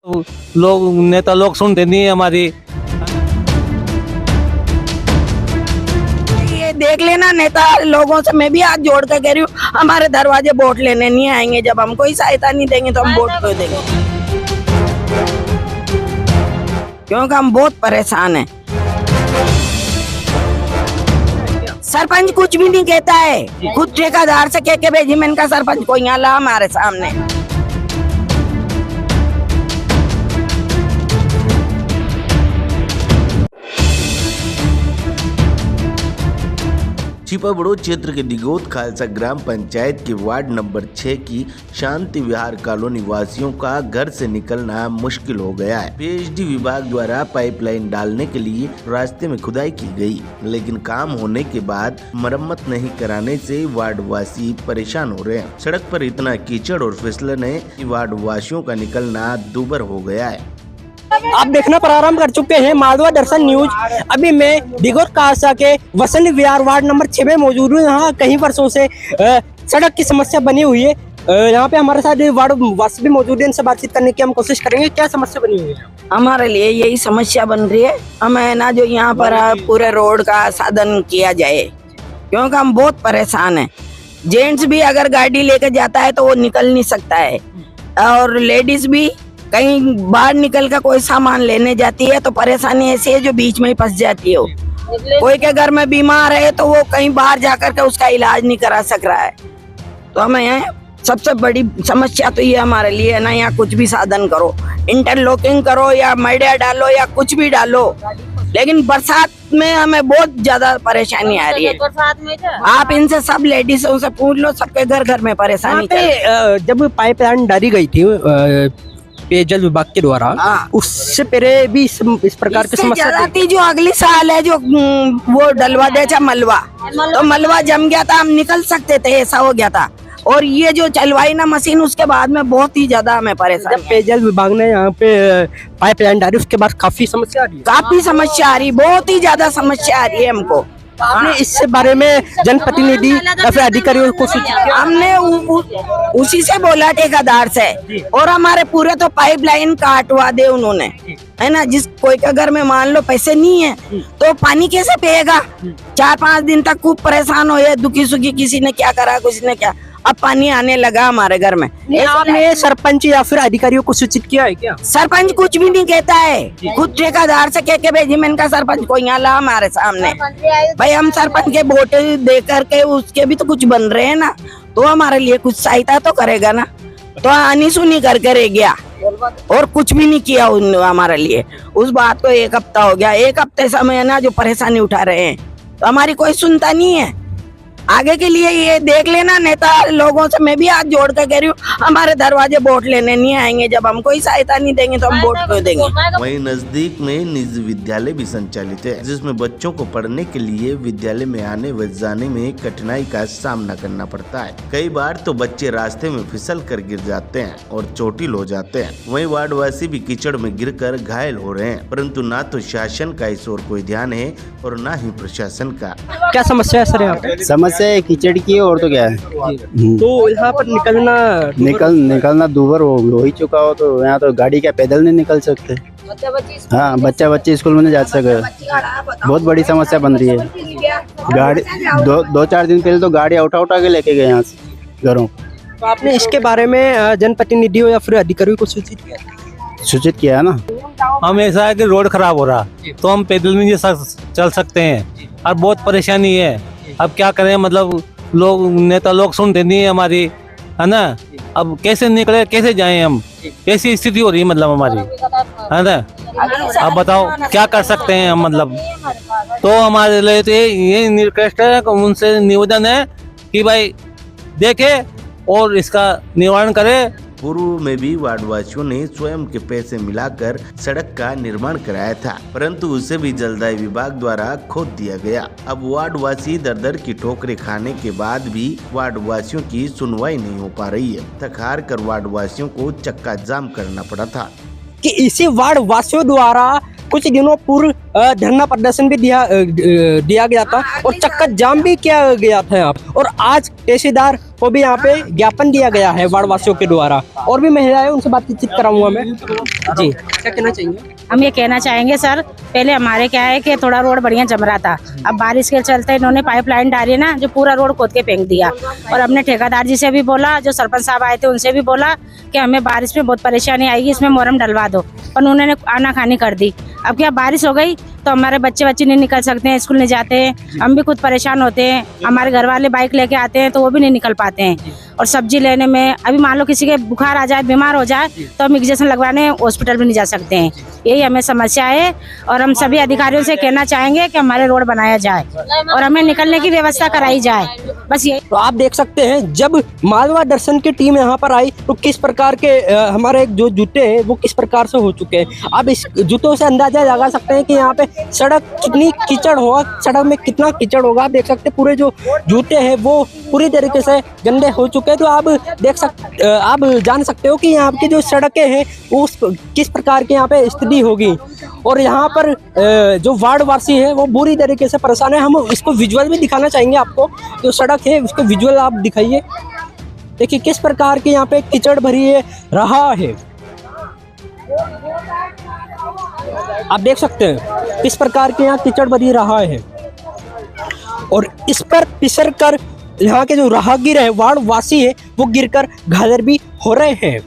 लोग नेता लोग सुनते नहीं है हमारी। ये देख लेना नेता लोगों से, मैं भी हाथ जोड़ कर कह रही हूँ, हमारे दरवाजे वोट लेने नहीं आएंगे। जब हम कोई सहायता नहीं देंगे तो हम वोट क्यों देंगे? क्योंकि हम बहुत परेशान हैं। सरपंच कुछ भी नहीं कहता है, खुद ठेकेदार से कह के भेजी मैंने कहा सरपंच को यहाँ ला हमारे सामने। छिपाबड़ो क्षेत्र के दिगोद खालसा ग्राम पंचायत के वार्ड नंबर 6 की शांति विहार कॉलोनी वासियों का घर से निकलना मुश्किल हो गया है। पीएचडी विभाग द्वारा पाइपलाइन डालने के लिए रास्ते में खुदाई की गई, लेकिन काम होने के बाद मरम्मत नहीं कराने से वार्ड वासी परेशान हो रहे हैं। सड़क पर इतना कीचड़ और फिसलन है कि वार्ड वासियों का निकलना दूभर हो गया है। आप देखना प्रारंभ कर चुके हैं मालवा दर्शन न्यूज। अभी मैं दिगोद खालसा के वसंत विहार वार्ड नंबर 6 में मौजूद हूँ। यहाँ कई वर्षों से सड़क की समस्या बनी हुई है। यहाँ पे हमारे साथ वार्ड वासी भी मौजूद है, इनसे बातचीत करने की हम कोशिश करेंगे। क्या समस्या बनी हुई है? हमारे लिए यही समस्या बन रही है, हमें ना जो यहाँ पर पूरे रोड का साधन किया जाए, क्योंकि हम बहुत परेशान हैं। जेंट्स भी अगर गाड़ी लेकर जाता है तो वो निकल नहीं सकता है, और लेडीज भी कहीं बाहर निकल कर कोई सामान लेने जाती है तो परेशानी ऐसी है जो बीच में ही फंस जाती है। कोई के घर में बीमार है तो वो कहीं बाहर जाकर के उसका इलाज नहीं करा सक रहा है। तो हमें यहाँ सबसे बड़ी समस्या तो ये हमारे लिए है ना, यहाँ कुछ भी साधन करो, इंटरलॉकिंग करो या मैडिया डालो या कुछ भी डालो, लेकिन बरसात में हमें बहुत ज्यादा परेशानी आ रही है। आप इनसे सब लेडीजों से पूछ लो, सबके घर घर में परेशानी। जब पाइपलाइन डाली गई थी पेयजल विभाग के द्वारा, उससे पहले भी इस प्रकार की समस्या थी। जो अगली साल है जो वो डलवा दे मलबा, तो मलबा जम गया था, हम निकल सकते थे, ऐसा हो गया था। और ये जो चलवाई ना मशीन, उसके बाद में बहुत ही ज्यादा हमें परेशान। जब पेयजल विभाग ने यहाँ पे पाइपलाइन डाली उसके बाद काफी समस्या आ रही है। काफी समस्या आ रही, बहुत ही ज्यादा समस्या आ रही है हमको। आपने इससे बारे में जनप्रतिनिधि या फिर अधिकारियों को सूचित किया? हमने उसी से बोला ठेकेदार से, और हमारे पूरे तो पाइपलाइन काटवा दे उन्होंने, है ना। जिस कोई के घर में मान लो पैसे नहीं है तो पानी कैसे पिएगा? 4-5 दिन तक खूब परेशान हो, ये दुखी सुखी, किसी ने क्या करा किसी ने क्या। अब पानी आने लगा हमारे घर में। आपने सरपंच या फिर अधिकारियों को सूचित किया है क्या? सरपंच कुछ भी नहीं कहता है, खुद ठेकेदार से कह के भेजी मैंने कहा सरपंच को यहाँ ला हमारे सामने। भाई हम सरपंच के वोट दे करके उसके भी तो कुछ बन रहे हैं ना, तो हमारे लिए कुछ सहायता तो करेगा ना। तो आनी सुनी करके रह गया और कुछ भी नहीं किया हमारे लिए। उस बात को 1 हफ्ता हो गया, 1 हफ्ते समय ना जो परेशानी उठा रहे हैं, तो हमारी कोई सुनता नहीं है। आगे के लिए ये देख लेना नेता लोगों से, मैं भी हाथ जोड़ कर कह रही हूँ, हमारे दरवाजे वोट लेने नहीं आएंगे। जब हम कोई सहायता नहीं देंगे तो हम वोट क्यों देंगे? वहीं नजदीक में निजी विद्यालय भी संचालित है, जिसमें बच्चों को पढ़ने के लिए विद्यालय में आने व जाने में कठिनाई का सामना करना पड़ता है। कई बार तो बच्चे रास्ते में फिसल कर गिर जाते हैं और चोटिल हो जाते हैं। वहीं वार्डवासी भी कीचड़ में गिरकर घायल हो रहे हैं, परंतु न तो शासन का इस ओर कोई ध्यान है और न ही प्रशासन का। क्या समस्या है सर यहाँ पे? समस्या कीचड़ की और तो क्या है, तो यहाँ पर निकलना दूभर हो ही चुका हो, तो यहाँ तो गाड़ी क्या पैदल नहीं निकल सकते। हाँ, बच्चे स्कूल में नहीं जा सके, बहुत बड़ी समस्या बन रही है। गाड़ी 2-4 दिन पहले तो गाड़ी उठा के लेके गए यहाँ से घरों। तो आपने इसके बारे में जनप्रतिनिधियों या फिर अधिकारियों को सूचित किया है ना? हम ऐसा है कि रोड खराब हो रहा तो हम पैदल नहीं चल सकते हैं और बहुत परेशानी है। अब क्या करें, मतलब लोग नेता लोग सुनते नहीं है हमारी, है ना। अब कैसे निकले, कैसे जाएं हम, कैसी स्थिति हो रही है मतलब हमारी, है ना। अब बताओ क्या कर सकते हैं हम, मतलब तो हमारे लिए तो ये रिक्वेस्ट है, उनसे निवेदन है कि भाई देखे और इसका निवारण करे। पूर्व में भी वार्डवासियों ने स्वयं के पैसे मिलाकर सड़क का निर्माण कराया था, परंतु उसे भी जलदाय विभाग द्वारा खोद दिया गया। अब वार्डवासी दर की ठोकरें खाने के बाद भी वार्डवासियों की सुनवाई नहीं हो पा रही है। थक हार कर वार्डवासियों को चक्का जाम करना पड़ा था कि इसी वार्ड वासियों द्वारा कुछ दिनों पूर्व धरना प्रदर्शन भी दिया गया था और चक्का जाम भी किया गया था यहाँ। और आज तहसीलदार को भी यहाँ पे ज्ञापन दिया गया है वार्ड वासियों के द्वारा। और भी महिलाएं, उनसे बातचीत कराऊंगा मैं। जी, क्या कहना चाहिए? हम ये कहना चाहेंगे सर, पहले हमारे क्या है कि थोड़ा रोड बढ़िया जम रहा था, अब बारिश के चलते इन्होंने पाइपलाइन डाली ना, जो पूरा रोड खोद के फेंक दिया। और हमने ठेकेदार जी से भी बोला, जो सरपंच साहब आए थे उनसे भी बोला कि हमें बारिश में बहुत परेशानी आएगी, इसमें मोरम डलवा दो, पर उन्होंने आनाकानी कर दी। अब क्या बारिश हो गई तो हमारे बच्चे नहीं निकल सकते हैं, स्कूल नहीं जाते हैं, हम भी खुद परेशान होते हैं। हमारे घर वाले बाइक लेके आते हैं तो वो भी नहीं निकल पाते हैं। और सब्जी लेने में, अभी मान लो किसी के बुखार आ जाए, बीमार हो जाए, तो हम इंजेक्शन लगवाने हॉस्पिटल भी नहीं जा सकते हैं। यही हमें समस्या है और हम सभी अधिकारियों से कहना चाहेंगे कि हमारे रोड बनाया जाए और हमें निकलने की व्यवस्था कराई जाए, बस यही। तो आप देख सकते हैं जब मालवा दर्शन की टीम यहाँ पर आई तो किस प्रकार के हमारे जो जूते हैं वो किस प्रकार से हो चुके हैं। आप इस जूतों से अंदाजा लगा सकते हैं कि यहाँ पे सड़क कितनी कीचड़ होगा, सड़क में कितना कीचड़ होगा। आप देख सकते हैं पूरे जो जूते हैं वो पूरी तरीके से गंदे हो चुके हैं। तो आप जान सकते हो कि यहाँ की जो सड़कें हैं उस किस प्रकार की यहाँ पे स्थिति होगी। और यहाँ पर जो वार्ड वासी है वो बुरी तरीके से परेशान है। हम इसको विजुअल भी दिखाना चाहेंगे आपको, जो सड़क है उसको विजुअल आप दिखाइए। देखिए किस प्रकार की यहाँ पे कीचड़ भरी है रहा है। आप देख सकते हैं किस प्रकार के यहाँ कीचड़ भरी रहा है और इस पर फिसल कर यहाँ के जो राहगीर है, वार्ड वासी है, वो गिरकर घायल भी हो रहे हैं।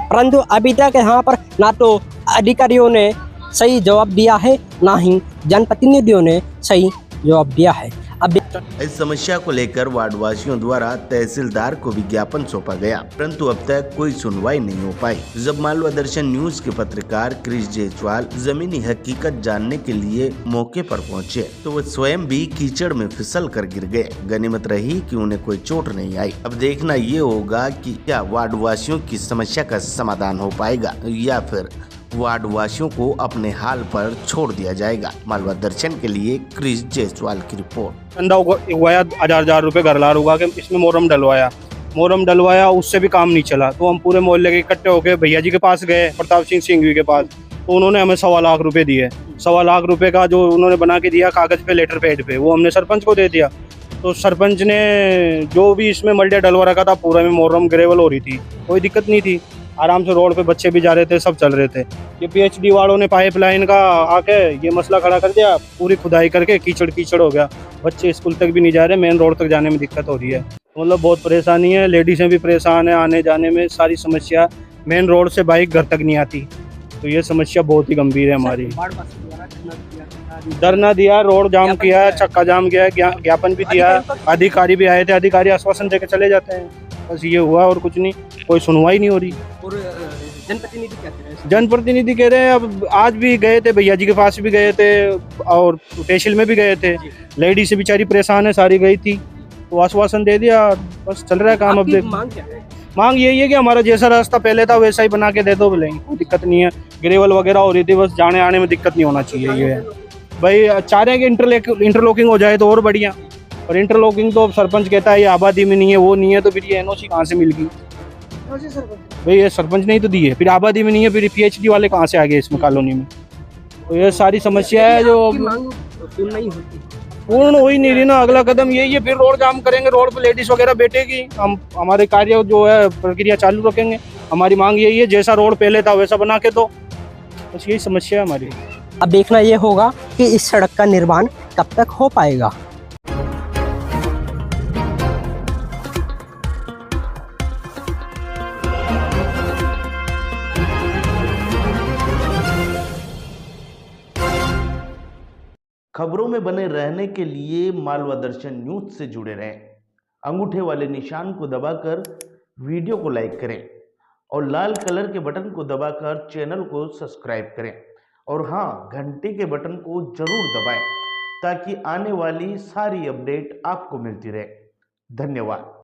परंतु अभी तक यहाँ पर ना तो अधिकारियों ने सही जवाब दिया है, ना ही जनप्रतिनिधियों ने सही जवाब दिया है। अब इस समस्या को लेकर वार्डवासियों द्वारा तहसीलदार को भी ज्ञापन सौंपा गया, परंतु अब तक कोई सुनवाई नहीं हो पाई। जब मालवा दर्शन न्यूज के पत्रकार क्रिश जायसवाल जमीनी हकीकत जानने के लिए मौके पर पहुंचे तो वो स्वयं भी कीचड़ में फिसल कर गिर गए। गनीमत रही कि उन्हें कोई चोट नहीं आई। अब देखना ये होगा कि क्या वार्डवासियों की समस्या का समाधान हो पाएगा या फिर वार्डवासियों को अपने हाल पर छोड़ दिया जाएगा। मालवा दर्शन के लिए क्रिश जायसवाल की रिपोर्ट। चंदा उगाया, हजार रुपए घर लार उगा के इसमें मोरम डलवाया, उससे भी काम नहीं चला। तो हम पूरे मोहल्ले के इकट्ठे होकर भैया जी के पास गए, प्रताप सिंह सिंघवी के पास। तो उन्होंने हमें 1.25 लाख रुपए दिए। 1.25 लाख रुपए का जो उन्होंने बना के दिया कागज पे, लेटर पैड पे, वो हमने सरपंच को दे दिया। तो सरपंच ने जो भी इसमें मल्टिया डलवा रखा था, पूरा में मोरम ग्रेवल हो रही थी, कोई दिक्कत नहीं थी, आराम से रोड पे बच्चे भी जा रहे थे, सब चल रहे थे। ये पीएचडी वालों ने पाइपलाइन का आके ये मसला खड़ा कर दिया, पूरी खुदाई करके कीचड़ हो गया। बच्चे स्कूल तक भी नहीं जा रहे, मेन रोड तक जाने में दिक्कत हो रही है। मतलब बहुत परेशानी है, लेडीजें भी परेशान है, आने जाने में सारी समस्या। मेन रोड से बाइक घर तक नहीं आती, तो ये समस्या बहुत ही गंभीर है हमारी। धरना दिया, रोड जाम किया, चक्का जाम किया, ज्ञापन भी दिया, अधिकारी भी आए थे, अधिकारी आश्वासन देकर चले जाते हैं। बस ये हुआ और कुछ नहीं, कोई सुनवाई नहीं हो रही। और जनप्रतिनिधि क्या कह रहे हैं? जनप्रतिनिधि कह रहे हैं, अब आज भी गए थे, भैया जी के पास भी गए थे और तहसील में भी गए थे। लेडी से बेचारी परेशान है, सारी गई थी, तो आश्वासन दे दिया, बस चल रहा है काम। अब देख, मांग क्या है? मांग यही है कि हमारा जैसा रास्ता पहले था वैसा ही बना के दे दो, बोले कोई दिक्कत नहीं है। ग्रेवल वगैरह हो रही थी, बस जाने आने में दिक्कत नहीं होना चाहिए। ये भाई चाह रहे हैं कि इंटरलॉकिंग हो जाए तो और बढ़िया, और इंटरलॉकिंग तो सरपंच कहता है ये आबादी में नहीं है, वो नहीं है, तो फिर ये एनओसी कहाँ से मिल गई? भाई ये सरपंच ने ही तो दी है, फिर आबादी में नहीं है, फिर पीएचडी वाले कहाँ से आ गए इसमें कॉलोनी में? तो ये सारी समस्या है जो पूर्ण हो ही नहीं रही ना। अगला कदम यही है, फिर रोड जाम करेंगे, रोड पे लेडीज वगैरह बैठेगी, हम हमारे कार्य जो है प्रक्रिया चालू रखेंगे। हमारी मांग यही है, जैसा रोड पहले था वैसा बना के दो, बस यही समस्या है हमारी। अब देखना ये होगा कि इस सड़क का निर्माण कब तक हो पाएगा। खबरों में बने रहने के लिए मालवा दर्शन न्यूज से जुड़े रहें। अंगूठे वाले निशान को दबाकर वीडियो को लाइक करें और लाल कलर के बटन को दबाकर चैनल को सब्सक्राइब करें, और हाँ, घंटे के बटन को जरूर दबाएं ताकि आने वाली सारी अपडेट आपको मिलती रहे। धन्यवाद।